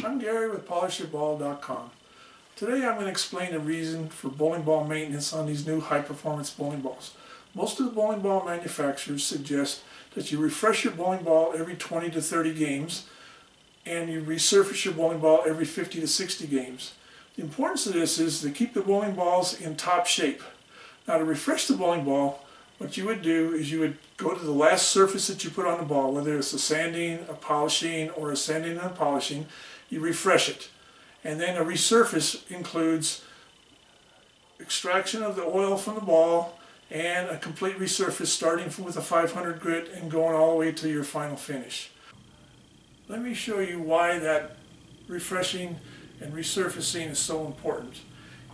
I'm Gary with PolishYourBall.com. Today I'm going to explain the reason for bowling ball maintenance on these new high-performance bowling balls. Most of the bowling ball manufacturers suggest that you refresh your bowling ball every 20 to 30 games and you resurface your bowling ball every 50 to 60 games. The importance of this is to keep the bowling balls in top shape. Now, to refresh the bowling ball, what you would do is you would go to the last surface that you put on the ball, whether it's a sanding, a polishing, or a sanding and a polishing, you refresh it. And then a resurface includes extraction of the oil from the ball and a complete resurface starting with a 500 grit and going all the way to your final finish. Let me show you why that refreshing and resurfacing is so important.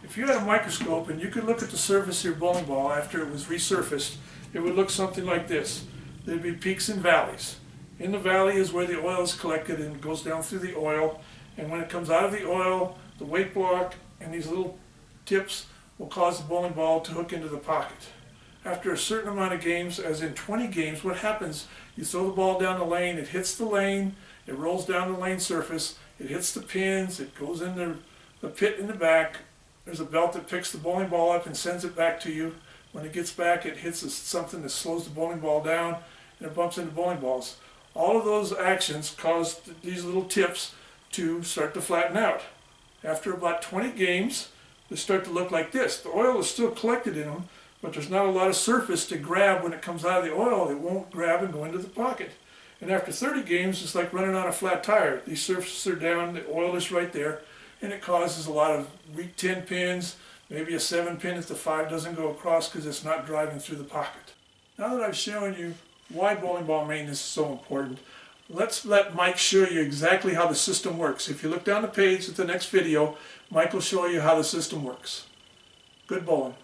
If you had a microscope and you could look at the surface of your bowling ball after it was resurfaced, it would look something like this. There'd be peaks and valleys. In the valley is where the oil is collected and goes down through the oil, and when it comes out of the oil, the weight block and these little tips will cause the bowling ball to hook into the pocket. After a certain amount of games, as in 20 games, what happens, you throw the ball down the lane, it hits the lane, it rolls down the lane surface, it hits the pins, it goes in the pit in the back. There's a belt that picks the bowling ball up and sends it back to you. When it gets back, it hits something that slows the bowling ball down and it bumps into bowling balls. All of those actions cause these little tips to start to flatten out. After about 20 games, they start to look like this. The oil is still collected in them, but there's not a lot of surface to grab when it comes out of the oil. It won't grab and go into the pocket. And after 30 games, it's like running on a flat tire. These surfaces are down, the oil is right there, and it causes a lot of weak 10 pins, maybe a 7 pin if the 5 doesn't go across because it's not driving through the pocket. Now that I've shown you why bowling ball maintenance is so important, let's let Mike show you exactly how the system works. If you look down the page at the next video, Mike will show you how the system works. Good bowling.